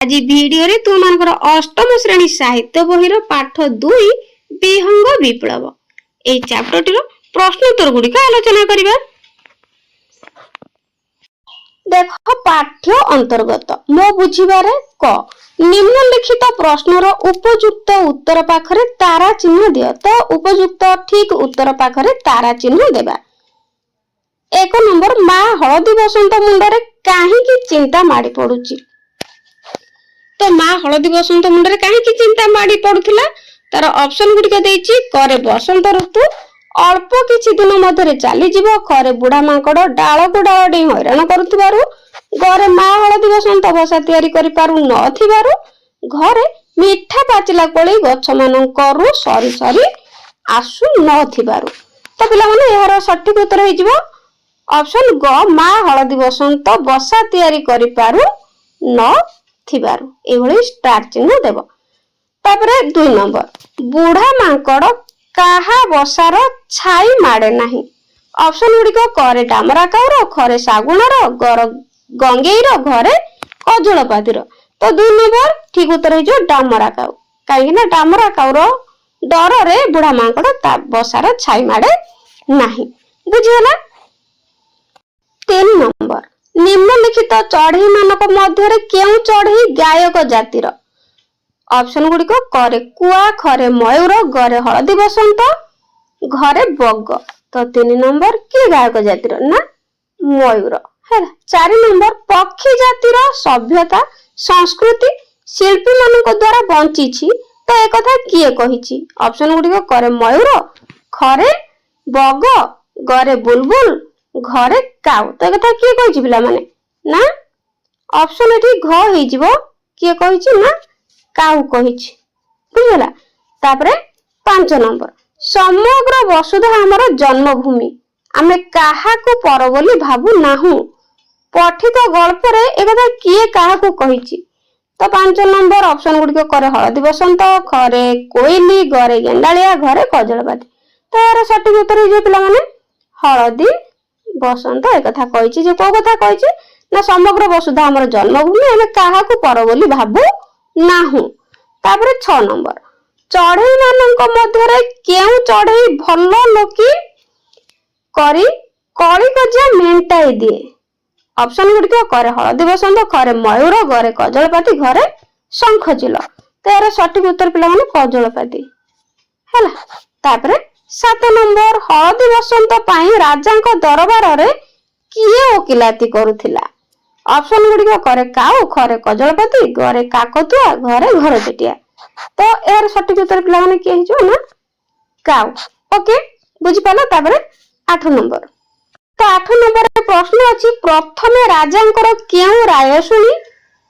आज वीडियो रे तुम मानकर अष्टम श्रेणी साहित्य बहिर पाठ 2 विहंग विप्लव ए चैप्टर टिरो प्रश्न उत्तर गुडी का आलोचना करिबा। देखो पाठ्य अंतर्गत मो बुझिबारे क निम्नलिखित प्रश्नर उपयुक्त उत्तर पाखरे तारा चिन्ह दियो। तो उपयुक्त ठीक उत्तर पाखरे तारा चिन्ह देबा। 1 नंबर मा हळदी बसंत मुंडरे काहेकि चिंता माडी पडुची। तो माँ हलदी बसंत मुंडरे काहेकि चिंता माड़ी पड़ुथिला तार ऑप्शन गुडिक देछि। करे बसंत ऋतु अल्प किछि दिन मध्यरे चली जिवो। करे बुढ़ा मांकड़ डाल को डाल डे हैरान करुथिबारु। घरे माँ हलदी बसंत बसा तयारी करि पारु नथिबारु। घरे मिठा पाचिला कोली गछ मानकरु सरी सरी आसु नथिबारु। तो पिला माने एहार सठिक उत्तर हे जिवो ऑप्शन ग माँ हलदी बसंत बसा तयारी करि पारु न थिबारु। एभली स्टार चिन्ह देबो। तापरे 2 नंबर बुढ़ा मांकड़ काहा बसार छाई माडे नाही। ऑप्शन गुडी को करे डामरा काउर खरे सागुणार गर गंगेईर घरे कजलपातिर। तो 2 नंबर ठीक उत्तर हे जो डामरा काउ। काहे ना डामरा काउर डर रे बुढ़ा मांकड़ ता बसार छाई माडे नाही। बुझियला। 3 नंबर निम्नलिखित चढ़ई मानक मध्यरे केउ चढ़ई गायक जातिर। ऑप्शन गुडी को करे कुआ खरे मयूर घरे हलदी बसंत घरे बग। तो 3 नंबर के गायक जातिर ना मयूर है। 4 नंबर पक्षी जातिर सभ्यता संस्कृति शिल्पी मानक द्वारा बंचीछि। तो एक कथा किए कहिछि। ऑप्शन गुडी को करे मयूर खरे बग घरे बुलबुल घरे काउ। तो कथा किए कहिछि पिला माने ना ऑप्शन एठी घ हे जिवो। किए कहिछि ना काउ कहिछि। बुझला। तापरे 5 नंबर समग्र वसुधा हमर जन्मभूमि आमे काहाकू पर बोली भाबु नाहु। पठित गल्प रे एकदा किए काहाकू कहिछि। तो 5 नंबर ऑप्शन गुडी को करे हळदी बसंत घरे कोइली घरे गेंडालिया घरे कजलपाती। तो यार सठिक उत्तर हे जे पिला माने हळदी बसंत एक कथा कहिछि। जे को कथा कहिछि ना समग्र वसुधा हमर जन्मभूमि आमे काहाकू पर बोली भाबु नाहु। तापरे 6 नंबर चढ़ई मानक मध्यरे केउ चढ़ई भलो लोकी करी कली कजिया मेंटाई दिए। ऑप्शन गुडी को करे हळदी बसंत घरे मयूर घरे कजलपाती घरे शंखचिल। तो यार सठिक उत्तर पिला माने कजलपाती हैला। तापरे 7 नंबर हळदी बसंत पाई राजांक दरबार रे किए ओकिलाती करुथिला। ऑप्शन गुडी को करे काउ घरे कजलपाती घरे काकतुआ घरे घरचटिया। तो यार सठिक उत्तर पिला माने के हिजो ना काउ। ओके बुझि पाला। तापरे 8 नंबर। तो 8 नंबर रे प्रश्न अछि प्रथमे राजांकर केउ राय सुनी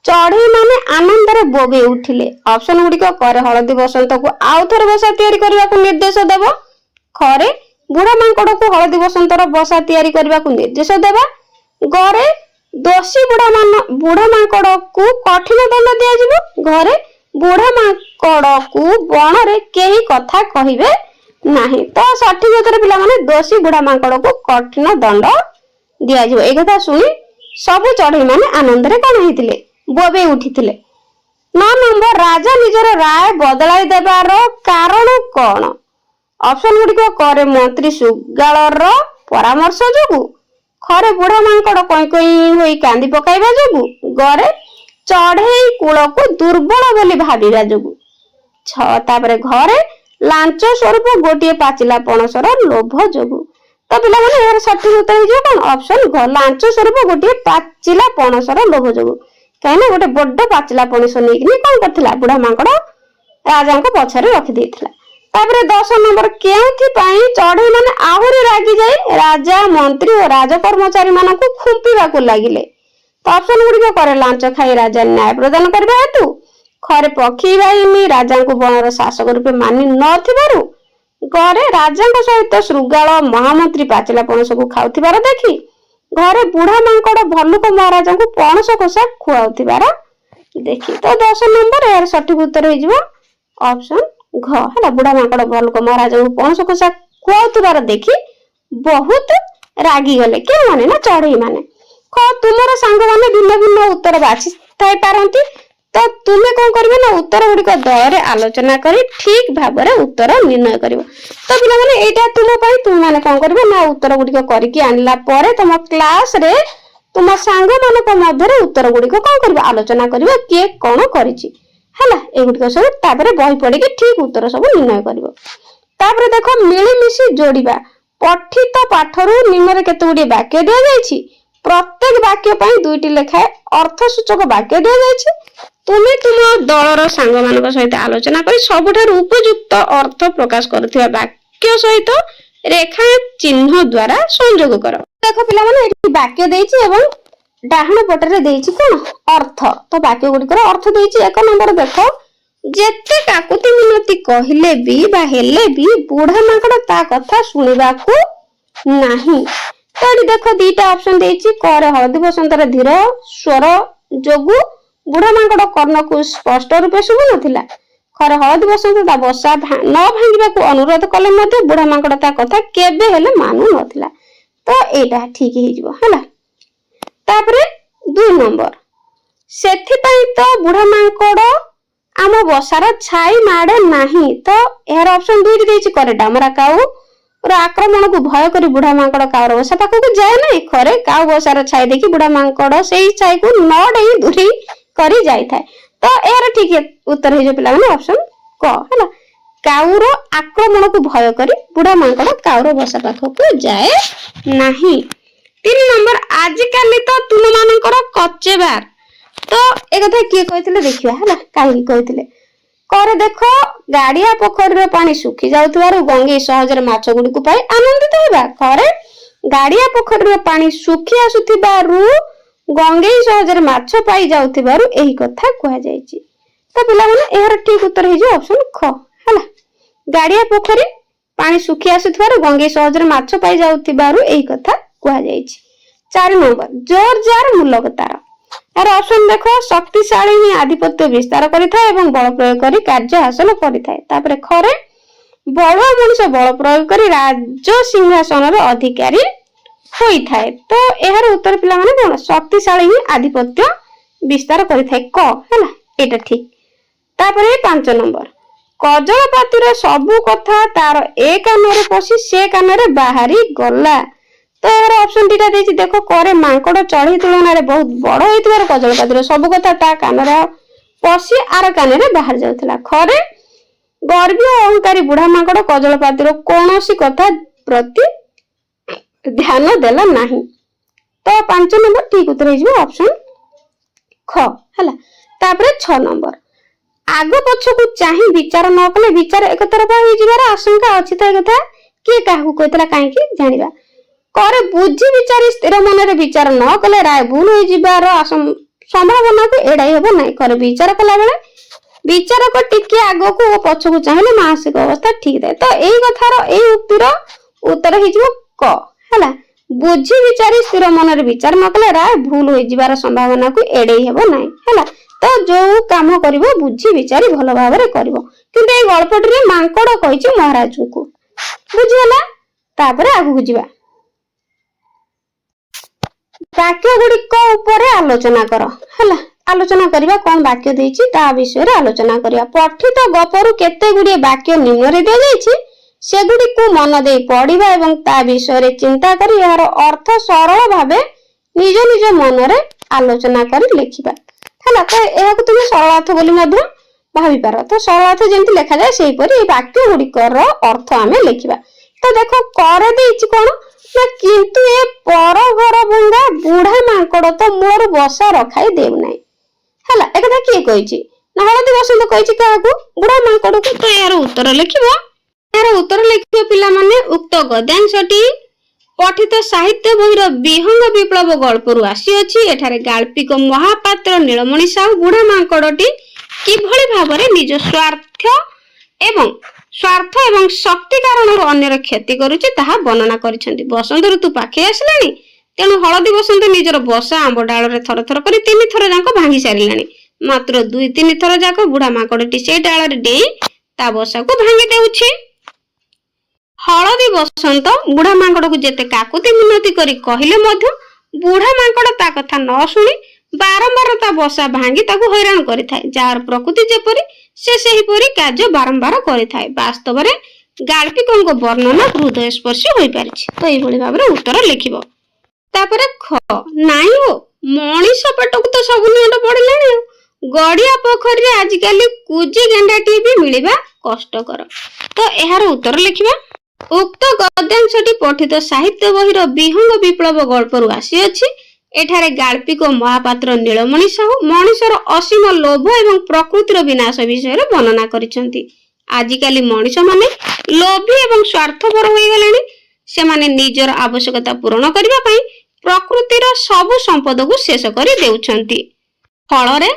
चढ़ई माने आनंद रे बोबे उठिले। ऑप्शन गुडी को करे हळदी बसंत को आउ थरे बसा तयारी करबा को निर्देश देबो। खरे बुढ़ा मांकड़ को हळदी बसंतर बसा तयारी करबा को निर्देश देबा। घरे दोषी बुढ़ा मांकड़ को कठिन दंड दिया जिवो। घरे बुढ़ा मांकड़ को बण रे केही कथा कहिबे नाही। तो सठिक उत्तर पिला माने दोषी बुढ़ा मांकड़ को कठिन दंड दिया जिवो। ए कथा सुनी सब चढ़ई माने आनंद रे कोन हेतिले बोबे उठितिले। 9 नंबर राजा निजर राय बदलाई देबार कारण कोन। ऑप्शन गुडी को करे मंत्री सुगालर परामर्श जोगु खरे बुढ़ा मांकड़ कोई कोई होई कांदी पकाइबा जोगु घरे चढ़ई कूल को दुर्बल बोली भाबिबा जोगु। 6 तापरे घरे लांच स्वरूप गोटिए पाचिला पणसर लोभ जोगु। तो पिला माने यार सठिक उत्तर हे जे कोन ऑप्शन घ लांच स्वरूप गोटिए पाचिला पणसर लोभ जोगु। काहे ना गोटे बड्ड पाचिला पणस नेकिनी कोन करथिला बुढ़ा मांकड़ राजांको पछरे रखि देथिला। तापरे 10 नंबर केउथि पाई चढ़ई माने आहुरी रागी जाई राजा मंत्री और राज कर्मचारी मानकु खुंपिबा को लागिले। तो ऑप्शन गुडी को करे लांच खाई राजा न्याय प्रदान करबा हेतु खरे पक्षी बाहिनी राजा को बनर शासक रूपे मानि नथिबारु घरे राजा को सहित श्रुगाल महामंत्री पाचिला पणस को खाउथिबार देखि घरे बुढ़ा मांकड़ भल्लुक महाराजा को पणस कोसा खुआउथिबार देखि। तो 10 नंबर यार सठिक उत्तर हे जिवो ऑप्शन घ हला। बुढ़ा मांकड़ भल्लुक महाराजा को पणस कोसा खुआउथिबार देखि बहुत रागी गले के माने ना चढ़ई माने। तुमर सांग माने भिन्न भिन्न उत्तर बाछि थाई पारंती। तो उत्तर गुड़िक दल में आलोचना करी ठीक भाव में उत्तर निर्णय कर। तो पिला एटा तुम तुम मैंने कौन कर ना उत्तर गुड़िक करके आनला परे तुम क्लास रे तुम सांग मान मध्य उत्तर गुड़िक कौन कर आलोचना कर किए कौन करिछि हैला एगुड़िक सब तापर बही पढ़ी ठीक उत्तर सब निर्णय कर। देख मिलमिशी जोड़िबा पठित पाठरू निम्न केते गुडी वाक्य दिया जायछि प्रत्येक वाक्य पई दुईटी लेखाए अर्थसूचक वाक्य दिया जायछि तुमे तुम दलर सांग मानक सहित आलोचना करी सबठार उपयुक्त अर्थ प्रकाश करथिबा वाक्य सहित रेखा चिन्ह द्वारा संयोग कर। देखो पिला माने एठी वाक्य देछि एवं डाहण पटरे देछि कोन अर्थ तो वाक्य गुडी अर्थ देछि एक नंबर देखो जेते काकुति मिनती कहले भी बा हेले भी बुढ़ा माकड़ ता कथा सुनिबा को नाही। तो देखो दीटा ऑप्शन देछि करे हळदी बसंतर धीर स्वर जोगु बुढ़ा माकड़ कर्ण को स्पष्ट रूपे सुबु नथिला खरे हळदी बसंत ता बसा न भांगिबा को अनुरोध कले मध्ये बुढ़ा माकड़ ता कथा केबे हेले मानु नथिला। तो एटा ठीक हि जिवो हला। तापरे 2 नंबर सेथि पई तो बुढ़ा माकड़ आम बसार छाई माड़े नहीं। तो यार ऑप्शन 2 देछि करे डामरा काऊ और आक्रमण को भय करी बुढ़ा माकड़ काउर बसा पाखक जाए नहीं खरे काऊ बसार छाई देखि बुढ़ा माकड़ सेही छाई को न डेई दूरी करी जाई थाए। तो यार ठीक उत्तर हे जो पिला माने ऑप्शन क हैला काउर आक्रमण को भय करी बुढ़ा माकड़ काउर बसा पाखक जाए नहीं। 3 नंबर आजिकाली तो तुम मानकर कच्चेबार तो एक कथा किए कहथिले देखिया हैला काई कहथिले करे देखो गाड़िया पोखरी रे पानी सुखी जाउथबारु गंगे सहज रे माछ गुडी को पाई आनंदित हेबा करे गाड़िया पोखरी रे पानी सुखी आसुथिबारु गंगे सहज रे माछ पाई जाउथबारु एही कथा कहया जायछि। तो पिला माने एहर ठीक उत्तर हे जो ऑप्शन ख हैला गाड़िया पोखरी पानी सुखी आसुथिबारु गंगे सहज रे माछ पाई जाउथबारु एही कथा कहया जायछि। 4 नंबर जोर जार मूलक तार यार ऑप्शन देखो शक्तिशाली ही आधिपत्य विस्तार करिथाय एवं बल प्रयोग करी कार्य हासिल करिथाय। तापरे खरे बल मनुष्य बल प्रयोग करी राज्य सिंहासन रे अधिकारी होई थाए। तो एहर उत्तर पिला माने कोन शक्तिशाली ही आधिपत्य विस्तार करिथाय क हैला एटा ठीक। तापरे 5 नंबर कजलपाती रे सबु कथा तार ए कान रे पसी से कान रे बाहरी गला। तो यार ऑप्शन दीटा देछि देखो करे मांकड़ चढ़ी तुलना रे बहुत बड़ होइतबार कजलपाती सब कथा ता कान रे पसी आर कान रे बाहर जाउथला खरे गर्वी अहंकारी बुढ़ा मांकड़ कजलपाती रो कोनोसी कथा प्रति ध्यान देला नाही। तो 5 नंबर ठीक उत्तर हे ऑप्शन ख हैला। तापरे 6 नंबर आगो पछ को चाहि विचार न कले विचार एक तरफा होई जिबार आशंका अछि त कथा के काहू कहतला काहे की जानिबा करे बुद्धि विचारी स्थिर मन रे विचार न कले राय भूल होई जिबार संभावना को एडाई हेबो नै करे विचार कला बेले विचार को टिके आगो को पछ को चाहिले मानसिक अवस्था ठीक दे। तो एई कथार एई उक्तिर उत्तर हे जिवो क हैला बुद्धि विचारी स्थिर मन रे विचार न कले राय भूल होई जिबार संभावना को एडाई हेबो नै हैला। तो जो काम करिवो बुद्धि विचारी भलो भाव रे करिवो किंतु एई गल्पटी रे मांकड़ कहिछि महाराज को बुझियला। तापरे आगु बुझिबा वाक्य गुड़िक ऊपर आलोचना कर हैला आलोचना करिबा कोन वाक्य देछि ता विषय रे आलोचना करिया। पठित गपरु केते गुडी वाक्य निम्न रे दे जायछि सेगुडी को मन दे पढिबा एवं ता विषय रे चिंता करी यार अर्थ सरल भाबे निज निज मन रे आलोचना करी लिखिबा हैला। तो एहा को तुम सरल अर्थ बोली मध्य भाबी पार। तो सरल अर्थ जेंति लिखा जाय सेही परी वाक्य गुड़िकर अर्थ आमे लिखिबा। तो देखो कर देछि कोन ना किंतु ए पर घर भंगा बुढ़ा मांकड़ तो मोर बसा रखाई देव नाही हैला एकदा की कहिछि ना हळदी बसंत कहिछि काहू बुढ़ा मांकड़ को। तो यार उत्तर लिखिबो यार उत्तर लिखिबो पिला माने उक्त गद्यांशटी पठित साहित्य बहिर विहंग विप्लव गल्परु आसी अछि। एठारे गाल्पिक महापात्र नीलमणि साहू बुढ़ा मांकड़टी किभଳି भाबरे निज स्वार्थ एवं शक्ति कारण अन्यर क्षति करुछि ताहा वर्णना करिसेंती। बसंत ऋतु पाखे आसलानी तेणु हळदी बसंत निजर बसा आंब डाल रे थर थर करी 3 थर जाक भांगी सारिलानी मात्र 2-3 थर जाक बुढ़ा मांकड़टी से डाल रे डेई ता बसा को भांगी देउछि। हळदी बसंत बुढ़ा मांकड़ को जेते काकुति मिनती करी कहिले मध्य बुढ़ा मांकड़ ता कथा न सुनी ବାରମ୍ବାର ତା ବସା ଭାଙ୍ଗି ତାକୁ ହଇରାଣ କରିଥାଏ। ଯାହାର ପ୍ରକୃତି ଯେପରି ସେ ସେହିପରି କାର୍ଯ୍ୟ ବାରମ୍ବାର କରିଥାଏ। ବାସ୍ତବରେ ଗାଳ୍ପିକଙ୍କ ବର୍ଣ୍ଣନା ହୃଦୟସ୍ପର୍ଶୀ ହୋଇପାରିଛି। ତ ଏଇଭଳି ଭାବରେ ଉତ୍ତର ଲେଖିବ। ତାପରେ ଖ, ନାଇଁ ଓ ମଣିଷ ପେଟକୁ ତ ସବୁ ନିଅଣ୍ଟ ପଡିଲାଣି ଆଉ। ଗଡିଆ ପୋଖରୀରେ ଆଜିକାଲି କୁଜି ଗେଣ୍ଡାଟିଏ ବି ମିଳିବା କଷ୍ଟକର। ତ ଏହାର ଉତ୍ତର ଲେଖିବା। ଉକ୍ତ ଗଦ୍ୟାଂଶଟି ପଠିତ ସାହିତ୍ୟ ବହିର ବିହଙ୍ଗ ବିପ୍ଳବ ଗଳ୍ପରୁ ଆସିଅଛି। ଏଠାରେ ଗାଳ୍ପିକ ମହାପାତ୍ର ନୀଳମଣି ସାହୁ ମଣିଷର ଅସୀମ ଲୋଭ ଏବଂ ପ୍ରକୃତିର ବିନାଶ ବିଷୟରେ ବର୍ଣ୍ଣନା କରିଛନ୍ତି। ଆଜିକାଲି ମଣିଷମାନେ ଲୋଭୀ ଏବଂ ସ୍ୱାର୍ଥପର ହୋଇଗଲେଣି। ସେମାନେ ନିଜର ଆବଶ୍ୟକତା ପୂରଣ କରିବା ପାଇଁ ପ୍ରକୃତିର ସବୁ ସମ୍ପଦକୁ ଶେଷ କରି ଦେଉଛନ୍ତି। ଫଳରେ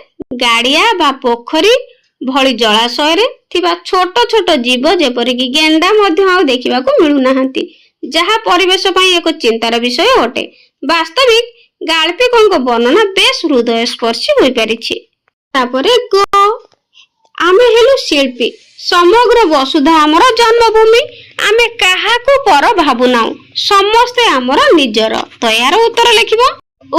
ଗାଡିଆ ବା ପୋଖରୀ ଭଳି ଜଳାଶୟରେ ଥିବା ଛୋଟ ଛୋଟ ଜୀବ ଯେପରିକି ଗେଣ୍ଡା ମଧ୍ୟ ଆଉ ଦେଖିବାକୁ ମିଳୁନାହାନ୍ତି, ଯାହା ପରିବେଶ ପାଇଁ ଏକ ଚିନ୍ତାର ବିଷୟ ଅଟେ। ବାସ୍ତବିକ ଗାଳ୍ପିକଙ୍କ ବର୍ଣ୍ଣନା ବେଶ ହୃଦୟସ୍ପର୍ଶୀ ହୋଇପାରିଛି। ତାପରେ ଗ, ଆମେ ହେଲୁ ଶିଳ୍ପୀ, ସମଗ୍ର ବସୁଧା ଆମର ଜନ୍ମଭୂମି, ଆମେ କାହାକୁ ପର ଭାବୁନାହୁଁ, ସମସ୍ତେ ଆମର ନିଜର। ତ ଏହାର ଉତ୍ତର ଲେଖିବ।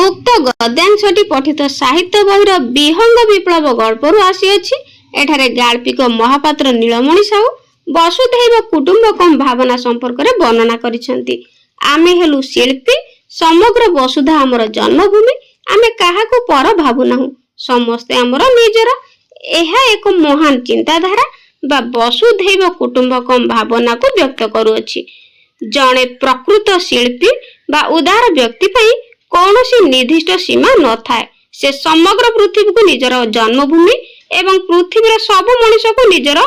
ଉକ୍ତ ଗଦ୍ୟାଂଶଟି ପଠିତ ସାହିତ୍ୟ ବହିର ବିହଙ୍ଗ ବିପ୍ଳବ ଗଳ୍ପରୁ ଆସିଅଛି। ଏଠାରେ ଗାଳ୍ପିକ ମହାପାତ୍ର ନୀଳମଣି ସାହୁ ବସୁଧୈବ କୁଟୁମ୍ବକମ୍ ଭାବନା ସମ୍ପର୍କରେ ବର୍ଣ୍ଣନା କରିଛନ୍ତି। ଆମେ ହେଲୁ ଶିଳ୍ପୀ, ସମଗ୍ର ବସୁଧା ଆମର ଜନ୍ମଭୂମି, ଆମେ କାହାକୁ ପର ଭାବୁନାହୁଁ, ସମସ୍ତେ ଆମର ନିଜର। ଏହା ଏକ ମହାନ ଚିନ୍ତାଧାରା ବା ବସୁଧୈବ କୁଟୁମ୍ବକମ୍ ଭାବନାକୁ ବ୍ୟକ୍ତ କରୁଅଛି। ଜଣେ ପ୍ରକୃତ ଶିଳ୍ପୀ ବା ଉଦାର ବ୍ୟକ୍ତି ପାଇଁ କୌଣସି ନିର୍ଦ୍ଦିଷ୍ଟ ସୀମା ନଥାଏ। ସେ ସମଗ୍ର ପୃଥିବୀକୁ ନିଜର ଜନ୍ମଭୂମି ଏବଂ ପୃଥିବୀର ସବୁ ମଣିଷକୁ ନିଜର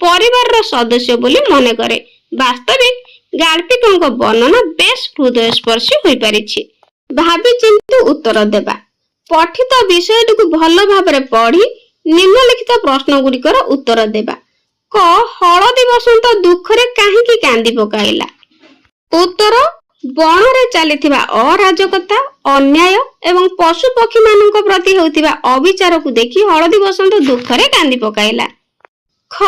ପରିବାରର ସଦସ୍ୟ ବୋଲି ମନେ କରେ। ବାସ୍ତବିକ ଗାଳ୍ପିକଙ୍କ ବର୍ଣ୍ଣନା ବେଶ ହୃଦୟସ୍ପର୍ଶୀ ହୋଇପାରିଛି। ଭାବି ଚିନ୍ତି ଉତ୍ତର ଦେବା। ପଠିତ ବିଷୟଟିକୁ ଭଲ ଭାବରେ ପଢି ନିମ୍ନଲିଖିତ ପ୍ରଶ୍ନ ଗୁଡିକର ଉତ୍ତର ଦେବା। କ, ହଳଦୀ ବସନ୍ତ ଦୁଃଖରେ କାହିଁକି କାନ୍ଦି ପକାଇଲା? ଉତ୍ତର, ବଣରେ ଚାଲିଥିବା ଅରାଜକତା, ଅନ୍ୟାୟ ଏବଂ ପଶୁ ପକ୍ଷୀ ମାନଙ୍କ ପ୍ରତି ହେଉଥିବା ଅବିଚାରକୁ ଦେଖି ହଳଦୀ ବସନ୍ତ ଦୁଃଖରେ କାନ୍ଦି ପକାଇଲା। ଖ,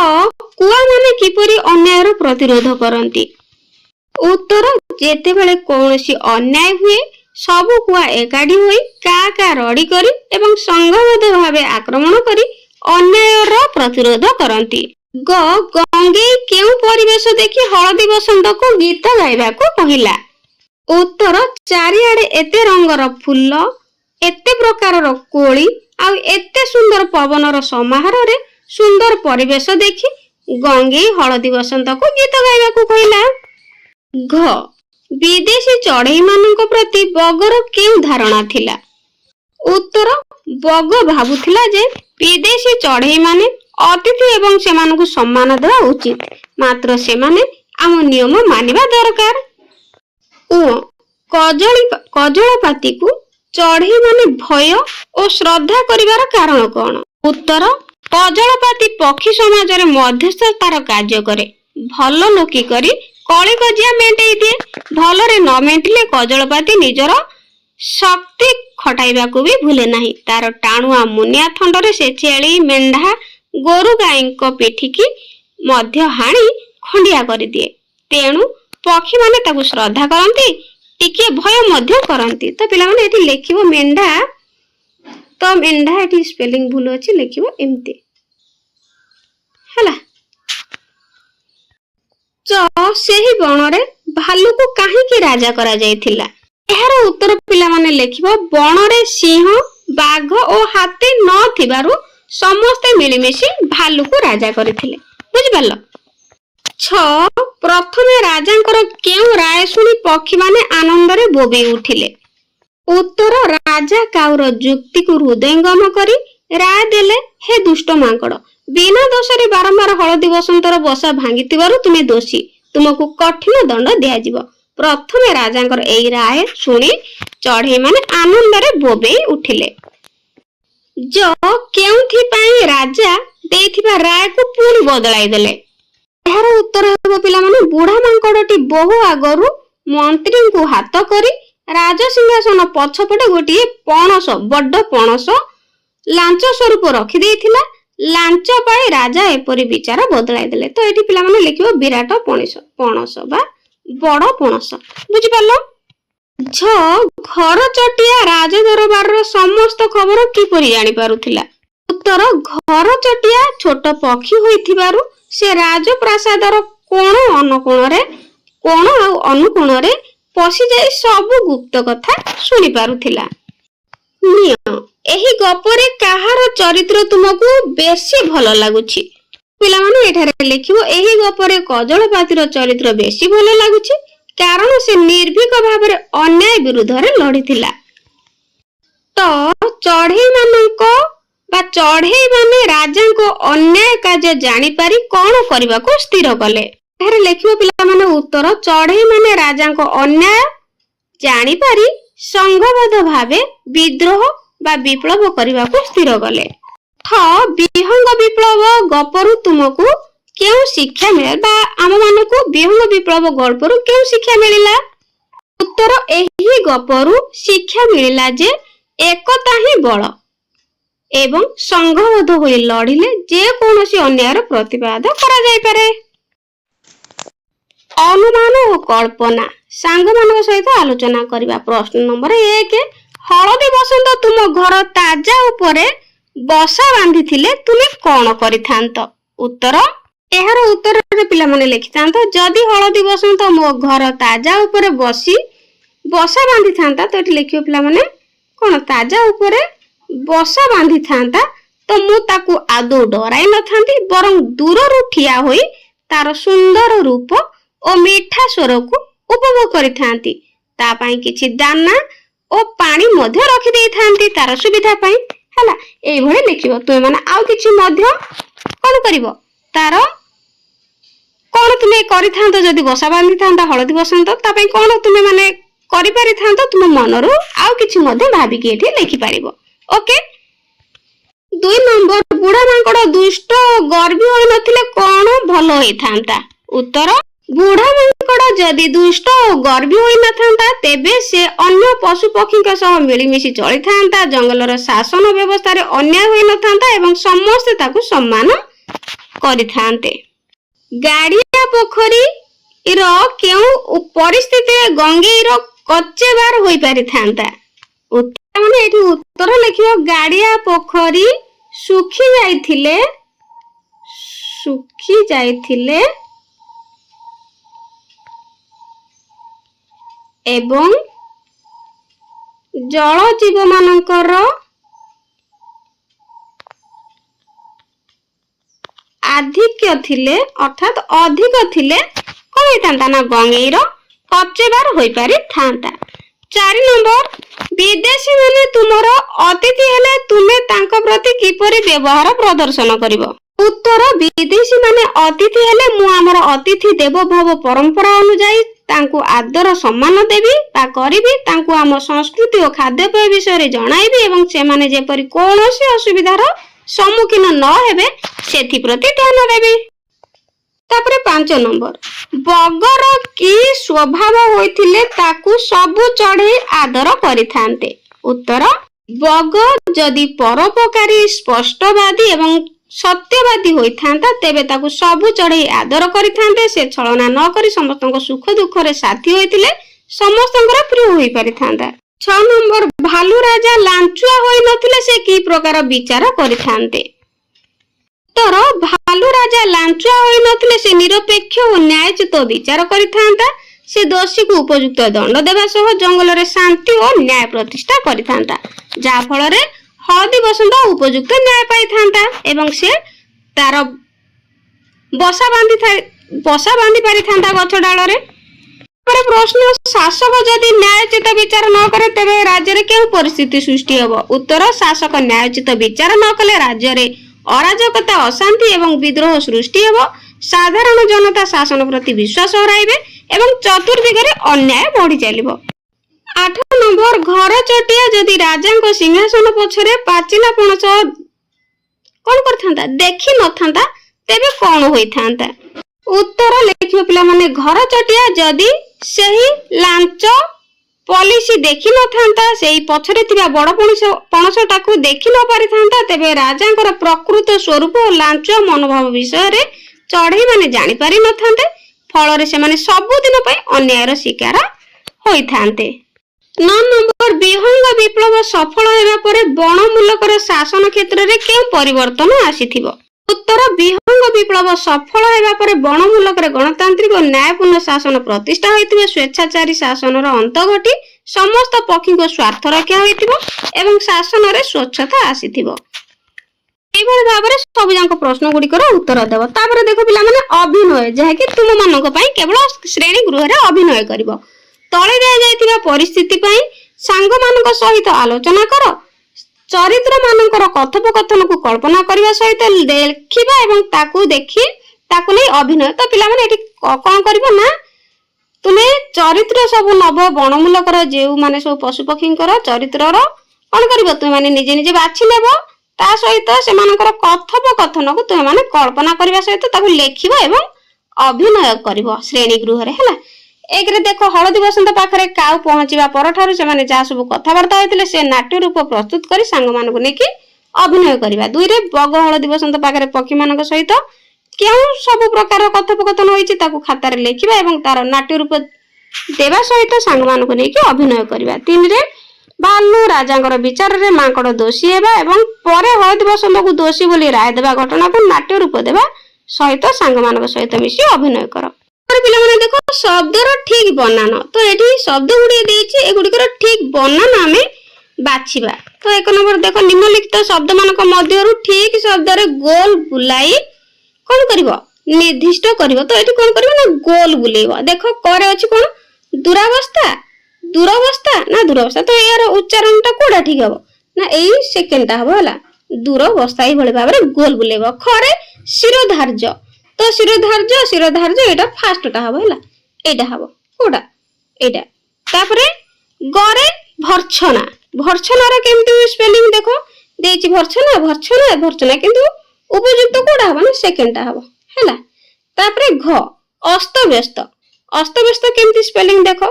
କୁଆମାନେ କିପରି ଅନ୍ୟାୟର ପ୍ରତିରୋଧ କରନ୍ତି? ଉତ୍ତର, ଯେତେବେଳେ କୌଣସି ଅନ୍ୟାୟ ହୁଏ ସବୁ କୁଆ ଏକାଠି ହୋଇ କା କା ରଡି କରି ଏବଂ ସଂଘବଦ୍ଧ ଭାବେ ଆକ୍ରମଣ କରି ଅନ୍ୟାୟର ପ୍ରତିରୋଧ କରନ୍ତି। ଗ, ଗଙ୍ଗେଇ କେଉଁ ପରିବେଶ ଦେଖି ହଳଦୀ ବସନ୍ତକୁ ଗୀତ ଗାଇବାକୁ କହିଲା? ଉତ୍ତର, ଚାରିଆଡେ ଏତେ ରଙ୍ଗର ଫୁଲ, ଏତେ ପ୍ରକାରର କୋଳି ଆଉ ଏତେ ସୁନ୍ଦର ପବନର ସମାହାରରେ ସୁନ୍ଦର ପରିବେଶ ଦେଖି ଗଙ୍ଗେଇ ହଳଦୀ ବସନ୍ତକୁ ଗୀତ ଗାଇବାକୁ କହିଲା। ଘ, ବିଦେଶୀ ଚଢେଇ ମାନଙ୍କ ପ୍ରତି ବଗର କେଉଁ ଧାରଣା ଥିଲା? ଉତ୍ତର, ବଗ ଭାବୁଥିଲା ଯେ ବିଦେଶୀ ଚଢେଇ ମାନେ ଅତିଥି ଏବଂ ସେମାନଙ୍କୁ ସମ୍ମାନ ଦେବା ଉଚିତ, ମାତ୍ର ସେମାନେ ଆମ ନିୟମ ମାନିବା ଦରକାର। ଉ, କଜଳପାତିକୁ ଚଢେଇ ମାନେ ଭୟ ଓ ଶ୍ରଦ୍ଧା କରିବାର କାରଣ କଣ? ଉତ୍ତର, କଜଳପାତି ପକ୍ଷୀ ସମାଜରେ ମଧ୍ୟସ୍ଥତାର କାର୍ଯ୍ୟ କରେ। ଭଲ ଲୋକି କରି କଳି କଜିଆ ମେଣ୍ଟେଇ ଦିଏ। ଭଲରେ ନ ମେଣ୍ଟିଲେ କଜଳପାତି ନିଜର ଶକ୍ତି ଖଟାଇବାକୁ ବି ଭୁଲେ ନାହିଁ। ତାର ଟାଣୁଆ ମୁନିଆ ଥଣ୍ଡରେ ସେ ଛେଳି, ମେଣ୍ଢା, ଗୋରୁ ଗାଈଙ୍କ ପିଠିକି ମଧ୍ୟ ହାଣି ଖଣ୍ଡିଆ କରିଦିଏ। ତେଣୁ ପକ୍ଷୀମାନେ ତାକୁ ଶ୍ରଦ୍ଧା କରନ୍ତି, ଟିକିଏ ଭୟ ମଧ୍ୟ କରନ୍ତି। ତ ପିଲାମାନେ ଏଠି ଲେଖିବ ମେଣ୍ଢା, ତ ମେଣ୍ଢା ଏଠି ସ୍ପେଲିଂ ଭୁଲ ଅଛି, ଲେଖିବ ଏମିତି ହେଲା। ଚ, ସେହି ବଣରେ ଭାଲୁକୁ କାହିଁକି ରାଜା କରାଯାଇଥିଲା? ଏହାର ଉତ୍ତର ପିଲାମାନେ ଲେଖିବ, ବଣରେ ସିଂହ, ବାଘ ଓ ହାତୀ ନ ଥିବାରୁ ସମସ୍ତେ ମିଳିମିଶି ଭାଲୁକୁ ରାଜା କରିଥିଲେ। ବୁଝିପାରିଲ? ଛ, ପ୍ରଥମେ ରାଜାଙ୍କର କେଉଁ ରାୟ ଶୁଣି ପକ୍ଷୀମାନେ ଆନନ୍ଦରେ ବୋବେଇ ଉଠିଲେ? ଉତ୍ତର, ରାଜା କାଉର ଯୁକ୍ତିକୁ ହୃଦୟଙ୍ଗମ କରି ରାୟ ଦେଲେ, ହେ ଦୁଷ୍ଟ ମାଙ୍କଡ, ବିନା ଦୋଷରେ ବାରମ୍ବାର ହଳଦୀ ବସନ୍ତର ବସା ଭାଙ୍ଗିଥିବାରୁ ତୁମେ ଦୋଷୀ, ତୁମକୁ କଠିନ ଦଣ୍ଡ ଦିଆଯିବ। ପ୍ରଥମେ ରାଜାଙ୍କର ଏହି ରାୟ ଶୁଣି ଚଢେଇ ମାନେ ଆନନ୍ଦରେ ବୋବେଇ ଉଠିଲେ। ଜ, କେଉଁଥିପାଇଁ ରାଜା ଦେଇଥିବା ରାୟକୁ ପୁଣି ବଦଳାଇ ଦେଲେ? ଏହାର ଉତ୍ତର ହେବ ପିଲାମାନେ, ବୁଢା ମାଙ୍କଡଟି ବହୁ ଆଗରୁ ମନ୍ତ୍ରୀଙ୍କୁ ହାତ କରି ରାଜସିଂହାସନ ପଛପଟେ ଗୋଟିଏ ପଣସ, ବଡ ପଣସ ଲାଞ୍ଚ ସ୍ୱରୂପ ରଖିଦେଇଥିଲା। ଲାଞ୍ଚ ପାଇ ରାଜା ଏପରି ବିଚାର ବଦଳାଇ ଦେଲେ। ତ ଏଠି ପିଲାମାନେ ଲେଖିବ ବିରାଟ ପଣସ ବା ବଡ ପଣସ। ବୁଝିପାରିଲ? ଝ ଘର ଚଟିଆ ରାଜଦରବାରର ସମସ୍ତ ଖବର କିପରି ଜାଣିପାରୁଥିଲା? ଉତ୍ତର ଘର ଚଟିଆ ଛୋଟ ପକ୍ଷୀ ହୋଇଥିବାରୁ ସେ ରାଜପ୍ରାସାଦର କୋଣ ଆଉ ଅନୁକୋଣରେ ପଶିଯାଇ ସବୁ ଗୁପ୍ତ କଥା ଶୁଣି ପାରୁଥିଲା। ଏହି ଗପରେ କାହାର ଚରିତ୍ର ତୁମକୁ ବେଶୀ ଭଲ ଲାଗୁଛି? ପିଲାମାନେ ଏଠାରେ ଲେଖିବ ଏହି ଗପରେ କଜଳପାତିର ଚରିତ୍ର ବେଶୀ ଭଲ ଲାଗୁଛି କାରଣ ସେ ନିର୍ଭୀକ ଭାବରେ ଅନ୍ୟାୟ ବିରୁଦ୍ଧରେ ଲଢିଥିଲା। ତ ଚଢେଇମାନେ ରାଜାଙ୍କ ଅନ୍ୟାୟ କାର୍ଯ୍ୟ ଜାଣିପାରି କଣ କରିବାକୁ ସ୍ଥିର କଲେ? ଏଠାରେ ଲେଖିବ ପିଲାମାନେ ଉତ୍ତର ଚଢେଇମାନେ ରାଜାଙ୍କ ଅନ୍ୟାୟ ଜାଣିପାରି ସଂଘବଦ୍ଧ ଭାବେ ବିଦ୍ରୋହ ବା ବିପ୍ଳବ କରିବାକୁ ସ୍ଥିର କଲେ। ବିହଙ୍ଗ ବିପ୍ଳବ ଗପରୁ ତୁମକୁ କେଉଁ ଶିକ୍ଷା ମିଳେ ବା ଆମମାନଙ୍କୁ ବିହଙ୍ଗ ବିପ୍ଳବ ଗଳ୍ପରୁ କେଉଁ ଶିକ୍ଷା ମିଳିଲା? ଉତ୍ତର ଏହି ଗପରୁ ଶିକ୍ଷା ମିଳିଲା ଯେ ଏକତା ହିଁ ବଳ ଏବଂ ସଂଘବଦ୍ଧ ହୋଇ ଲଢିଲେ ଯେକୌଣସି ଅନ୍ୟାୟର ପ୍ରତିବାଦ କରାଯାଇପାରେ। ଅନୁମାନ ଓ କଳ୍ପନା ସାଙ୍ଗମାନଙ୍କ ସହିତ ଆଲୋଚନା କରିବା। ପ୍ରଶ୍ନ ନମ୍ବର 1 ହଳଦୀ ବସନ୍ତ ତୁମ ଘର ତାଜା ଉପରେ ବସା ବାନ୍ଧିଥିଲେ ତୁମେ କଣ କରିଥାନ୍ତ? ଉତ୍ତର ଏହାର ଉତ୍ତରରେ ପିଲାମାନେ ଲେଖିଥାନ୍ତ ଯଦି ହଳଦୀ ବସନ୍ତ ମୋ ଘର ତାଜା ଉପରେ ବସା ବାନ୍ଧିଥାନ୍ତା ତ ଏଠି ଲେଖିବ ପିଲାମାନେ କଣ ତାଜା ଉପରେ ବସା ବାନ୍ଧିଥାନ୍ତା ତ ମୁଁ ତାକୁ ଆଦୌ ଡରାଇ ନଥାନ୍ତି ବରଂ ଦୂରରୁ ଠିଆ ହୋଇ ତାର ସୁନ୍ଦର ରୂପ ଓ ମିଠା ସ୍ୱରକୁ ଉପଭୋଗ କରିଥାନ୍ତି। ତା ପାଇଁ କିଛି ଦାନା ଓ ପାଣି ମଧ୍ୟ ରଖିଦେଇଥାନ୍ତି ତାର ସୁବିଧା ପାଇଁ। ହେଲା, ଏଇଭଳି ଲେଖିବ। ତୁମେ ମାନେ ଆଉ କିଛି ମଧ୍ୟ କଣ କରିବ ତାର କଣ ତୁମେ କରିଥାନ୍ତ ଯଦି ବସା ବାନ୍ଧିଥାନ୍ତା ହଳଦୀ ବସନ୍ତ ତା ପାଇଁ କଣ ତୁମେ ମାନେ କରିପାରିଥାନ୍ତ ତୁମ ମନରୁ ଆଉ କିଛି ମଧ୍ୟ ଭାବିକି ଏଠି ଲେଖିପାରିବ। ଓକେ। 2 ନମ୍ବର ବୁଢା ମାଙ୍କଡ ଦୁଷ୍ଟ ଓ ଗର୍ବି ହୋଇନଥିଲେ କଣ ଭଲ ହୋଇଥାନ୍ତା? ଉତ୍ତର ବୁଢା ମାଙ୍କଡ ଯଦି ଦୁଷ୍ଟ ଓ ଗର୍ବି ହୋଇନଥାନ୍ତା ତେବେ ସେ ଅନ୍ୟ ପଶୁ ପକ୍ଷୀଙ୍କ ସହ ମିଳିମିଶି ଚଳିଥାନ୍ତା, ଜଙ୍ଗଲର ଶାସନ ବ୍ୟବସ୍ଥାରେ ଅନ୍ୟାୟ ହୋଇନଥାନ୍ତା ଏବଂ ସମସ୍ତେ ତାକୁ ସମ୍ମାନ କରିଥାନ୍ତେ। ଗାଡିଆ ପୋଖରୀର କେଉଁ ପରିସ୍ଥିତିରେ ଗଙ୍ଗେଇର କଚେବାର ହୋଇପାରିଥାନ୍ତା? ମାନେ ଏଠି ଉତ୍ତର ଲେଖିବ ଗାଡିଆ ପୋଖରୀ ଶୁଖି ଯାଇଥିଲେ ଏବଂ ଜଳଜୀବ ମାନଙ୍କର ଆଧିକ୍ୟ ଥିଲେ ଅର୍ଥାତ୍ ଅଧିକ ଥିଲେ କଣ ହେଇଥାନ୍ତା ନା ଗଙ୍ଗେଇର କଚେବାର ହୋଇପାରିଥାନ୍ତା। 4 ନମ୍ବର ବିଦେଶୀ ମାନେ ତୁମର ଅତିଥି ହେଲେ ତୁମେ ତାଙ୍କ ପ୍ରତି କିପରି ବ୍ୟବହାର ପ୍ରଦର୍ଶନ କରିବ? ଉତ୍ତର ବିଦେଶୀ ମାନେ ଅତିଥି ହେଲେ ମୁଁ ଆମର ଅତିଥି ଦେବ ଭବ ପରମ୍ପରା ଅନୁଯାୟୀ ତାଙ୍କୁ ଆଦର ସମ୍ମାନ ଦେବି ବା କରିବି, ତାଙ୍କୁ ଆମ ସଂସ୍କୃତି ଓ ଖାଦ୍ୟପେୟ ବିଷୟରେ ଜଣାଇବି ଏବଂ ସେମାନେ ଯେପରି କୌଣସି ଅସୁବିଧାର ସମ୍ମୁଖୀନ ନ ହେବେ ସେଥିପ୍ରତି ଧ୍ୟାନ ଦେବି। ତାପରେ 5 ନମ୍ବର ବଗର କି ସ୍ୱଭାବ ହୋଇଥିଲେ ତାକୁ ସବୁ ଚଢେଇ ଆଦର କରିଥାନ୍ତେ? ଉତ୍ତର ବଗ ଯଦି ପରୋପକାରୀ ସ୍ପଷ୍ଟବାଦୀ ଏବଂ ସତ୍ୟବାଦୀ ହୋଇଥାନ୍ତା ତେବେ ତାକୁ ସବୁ ଚଢେଇ ଆଦର କରିଥାନ୍ତେ। ସେ ଛଳନା ନ କରି ସମସ୍ତଙ୍କ ସୁଖ ଦୁଃଖରେ ସାଥୀ ହୋଇଥିଲେ ସମସ୍ତଙ୍କର ପ୍ରିୟ ହୋଇପାରିଥାନ୍ତା। 6 ନମ୍ବର ଭାଲୁ ରାଜା ଲାଞ୍ଚୁଆ ହୋଇନଥିଲେ ସେ କି ପ୍ରକାର ବିଚାର କରିଥାନ୍ତେ? ଉତ୍ତର ଭାଲୁ ରାଜା ଲାଞ୍ଚୁଆ ହୋଇନଥିଲେ ସେ ନିରପେକ୍ଷ ଓ ନ୍ୟାୟୋଚିତ ବିଚାର କରିଥାନ୍ତା। ସେ ଦୋଷୀକୁ ଉପଯୁକ୍ତ ଦଣ୍ଡ ଦେବା ସହ ଜଙ୍ଗଲରେ ଶାନ୍ତି ଓ ନ୍ୟାୟ ପ୍ରତିଷ୍ଠା କରିଥାନ୍ତା ଯାହା ଫଳରେ ହଳଦୀ ବସନ୍ତ ଉପଯୁକ୍ତ ନ୍ୟାୟ ପାଇଥାନ୍ତା ଏବଂ ସେ ତାର ବସା ବାନ୍ଧି ପାରିଥାନ୍ତା ଗଛ ଡାଳରେ। ପ୍ରଶ୍ନ ଶାସକ ଯଦି ନ୍ୟାୟୋଚିତ ବିଚାର ନ କରେ ତେବେ ରାଜ୍ୟରେ କେଉଁ ପରିସ୍ଥିତି ସୃଷ୍ଟି ହେବ? ଉତ୍ତର ଶାସକ ନ୍ୟାୟୋଚିତ ବିଚାର ନ କଲେ ରାଜ୍ୟରେ ଅରାଜକତା ଅଶାନ୍ତି ଏବଂ ବିଦ୍ରୋହ ସୃଷ୍ଟି ହେବ। ସାଧାରଣ ଜନତା ଶାସନ ପ୍ରତି ବିଶ୍ୱାସ ହରାଇବେ ଏବଂ ଚତୁର୍ଦିଗରେ ଅନ୍ୟାୟ ବଢି ଚାଲିବ। 8 ନମ୍ବର ଘର ଚଟିଆ ଯଦି ରାଜାଙ୍କ ସିଂହାସନ ପଛରେ ପାଚିଲା ପଣସ କଣ କରିଥାନ୍ତା ଦେଖି ନଥାନ୍ତା ତେବେ କଣ ହୋଇଥାନ୍ତା? ଉତ୍ତର ଲେଖିବ ପିଲାମାନେ ଘର ଚଟିଆ ଯଦି ସେହି ଲାଞ୍ଚ ପଲିସି ଦେଖି ନଥାନ୍ତା ସେହି ପଛରେ ଥିବା ବଡ ପଣସଟାକୁ ଦେଖି ନ ପାରିଥାନ୍ତା ତେବେ ରାଜାଙ୍କର ପ୍ରକୃତ ସ୍ୱରୂପ ଓ ଲାଞ୍ଚ ମନୋଭାବ ବିଷୟରେ ଚଢେଇ ମାନେ ଜାଣିପାରି ନଥାନ୍ତେ ଫଳରେ ସେମାନେ ସବୁଦିନ ପାଇଁ ଅନ୍ୟାୟର ଶିକାର ହୋଇଥାନ୍ତେ। नौ नंबर विहंग विप्लव सफल हेबा परे बण मूलकर शासन क्षेत्र में क्यों परिवर्तन आसीथिबो? उत्तर विहंग विप्लव सफल हेबा परे बण मूलकर गणतांत्रिक और न्यायपूर्ण शासन प्रतिष्ठा होइतिबो, स्वेच्छाचारी शासन अंत घटी समस्त पक्षी को स्वार्थ रक्षा होइतिबो एवं शासन रे स्वच्छता आसीथिबो। एभଳି भाବରେ ସବୁ ଯାଙ୍କ ପ୍ରଶ୍ନ ଗୁଡ଼ିକର ଉତ୍ତର ଦେବ। ତାପରେ ଦେଖ ପିଲାମାନେ ଅଭିନୟ, ଯାହାକି ତୁମ ମାନଙ୍କ ପାଇଁ କେବଳ ଶ୍ରେଣୀ ଗୃହରେ ଅଭିନୟ କରିବ। ତଳେ ଦିଆଯାଇଥିବା ପରିସ୍ଥିତି ପାଇଁ ସାଙ୍ଗମାନଙ୍କ ସହିତ ଆଲୋଚନା କର। ଚରିତ୍ର ମାନଙ୍କର କଥୋପକଥନକୁ କଳ୍ପନା କରିବା ସହିତ ଲେଖିବା ଏବଂ ତାକୁ ଦେଖି ତାକୁ ନେଇ ଅଭିନୟ। ତ ପିଲାମାନେ ଏଠି କଣ କରିବ ନା ତୁମେ ଚରିତ୍ର ସବୁ ନବ ବଣମୂଲକର ଯେଉଁ ମାନେ ସବୁ ପଶୁପକ୍ଷୀଙ୍କର ଚରିତ୍ରର କଣ କରିବ ତୁମେ ମାନେ ନିଜେ ନିଜେ ବାଛି ନେବ। ତା ସହିତ ସେମାନଙ୍କର କଥୋପକଥନକୁ ତୁମେ ମାନେ କଳ୍ପନା କରିବା ସହିତ ତାକୁ ଲେଖିବ ଏବଂ ଅଭିନୟ କରିବ ଶ୍ରେଣୀ ଗୃହରେ ହେଲା। एकरे देखो हलदी बसंत पाखरे काउ पहुंचीबा परठारु सेमाने जा सब कथावार्ता होइतिले से नाट्य रूप प्रस्तुत करी सांग मानकु नेकी अभिनय करिबा। दुई रे बग हलदी बसंत पाखरे पक्षी मानक सहित केउ सब प्रकार कथोपकथन होइछि ताकु खाता रे लेखिबा एवं तार नाट्य रूप देवा सहित सांग मानकु नेकी अभिनय करिबा। तीन रे बालू राजांगर विचार रे मांकड़ दोषी हेबा एवं परे हलदी बसंत को दोषी बोली राय देबा घटना को नाट्य रूप देबा सहित सांग मानक सहित मिसी अभिनय कर। पिला माने देखो शब्दर ठीक बनान। तो एठी शब्द गुडी देछि एगुडीकर ठीक बनान आमे बाछिबा। तो एक नंबर देखो निम्नलिखित शब्द मानक मध्यरु ठीक शब्द रे गोल बुलाई कोन करबो निर्दिष्ट करबो। तो एठी कोन करबो ना गोल बुलेबो। देखो करे अछि कोन दुरावस्था दुरावस्था ना दुरावस्था। तो यार उच्चारणटा कोडा ठीक हबो ना एई सेकेंडटा हबो हला दुरावस्था एई भले भाबरे गोल बुलेबो। खरे शिरोधार्य तो शिरोधार्य एटा फास्टटा हबो हला एटा हबो कोडा एटा। तापरे गरे भर्छना भर्छनार केमति स्पेलिंग देखो देछि भर्छना भर्छना भर्छना किंतु उपयुक्त कोडा हबो ना सेकेंडटा हबो हला। तापरे घ अस्तव्यस्त केमति स्पेलिंग देखो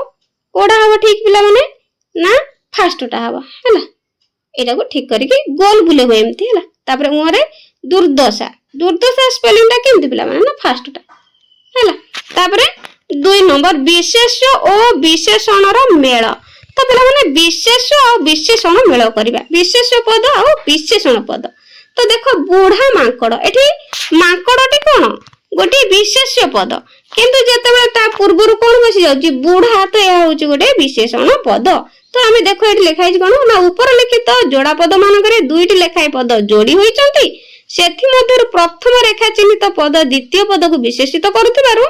कोडा हबो ठीक पिला माने ना फास्टटा हबो हला। एटा को ठीक करिके गोल बुलेबो एमति हला। तापरे उरे दुर्दशा स्पेलिंग टा केमति पिला माने ना फास्टटा हला। तापरे 2 नंबर विशेष और विशेषणर मेल। तो पिला माने विशेष और विशेषण मेल करबा। विशेष पद और विशेषण पद। तो देखो बूढ़ा मांकड़ एठी मांकड़टी कोन गोटे विशेष पद किंतु जेतेबेले ता पूर्वरु कोन बसी जाउची बूढ़ा। तो या होची गोटे विशेषण पद। तो आमे देखो एठी लिखाइ कोन ना ऊपर लिखित जोड़ा पद मानकरे दुईटी लेखाई पद जोड़ी होइचंती। सेथि मध्यरु प्रथम रेखा चिन्हित पद द्वितीय पद को विशेषित करुथिबारु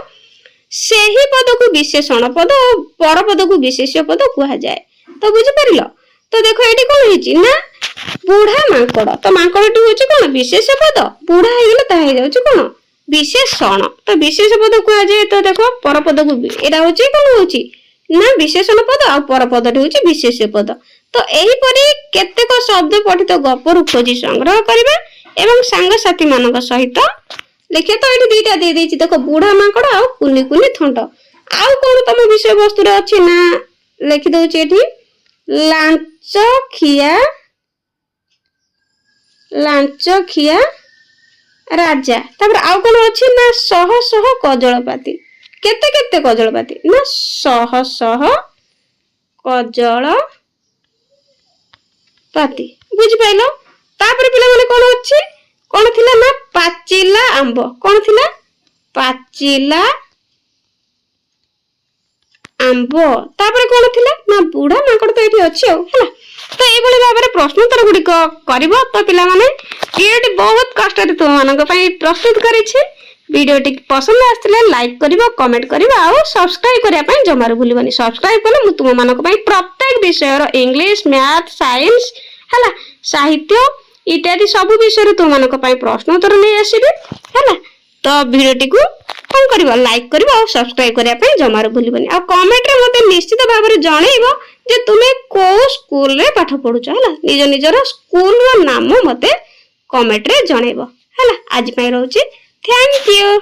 सेही पद को विशेषण पद और पर पद को विशेष्य पद कहा जाए। तो बुझि परिलो। तो देखो एठी कोन हिची ना बूढ़ा मांकड़। तो मांकड़टी होची कोन विशेष्य पद बूढ़ा हेले ता हे जाउची कोन विशेषण। तो विशेष पद कहा जाए। तो देखो पर पद को एटा होची कोन होची ना विशेषण पद और पर पदटी होची विशेष्य पद। तो एही परि केतेक शब्द पठित गपरु खोजी संग्रह करिबा एवं सांग साथी मानक सहित लिखे। तो ये दुईटा दे देछि देखो बूढ़ा मांकड़ आ कुनी कुनी थंट। आउ कोन तम विषय वस्तु रे अछि ना लिखि दउछि एठी लांच खिया राजा। तापर आउ कोन अछि ना सह सह कजलपाती। केते केते कजलपाती ना सह सह कजलपाती। बुझि पाइलो। तापर पिला माने कोन अछि कोन थिला ना पाचिला आंब। कोन थिला पाचिला आंब। तापर कोन थिला ना बूढ़ा मांकड़। तो एठी अछि हला। तो ए भली भाबरे प्रश्न उत्तर गुडी करबो। तो पिला माने एटी बहुत कष्ट रे तुम मानक पई प्रस्तुत करै छी। वीडियो टी पसंद आस्तिले लाइक करिवो कमेंट करिवो आ सब्सक्राइब करिया पई जमार भूलिबनी। सब्सक्राइब कले मु तुम मानक पई प्रत्येक विषय रो इंग्लिश मैथ साइंस हला साहित्य इत्यादि सब विषय तुम मानक पई प्रश्न उत्तर नै आसीबे हला। तो वीडियो टी को कोन करिवो लाइक करिवो और सब्सक्राइब करिया पई जमार भूलिबनी। आ कमेंट रे मते निश्चित भाबरे जणैबो जे तुमे को स्कूल रे पाठ पढुछ हला। निज निजर स्कूल रो नाम मते कमेंट रे जणैबो हला। आज पई रहउची थैंक यू।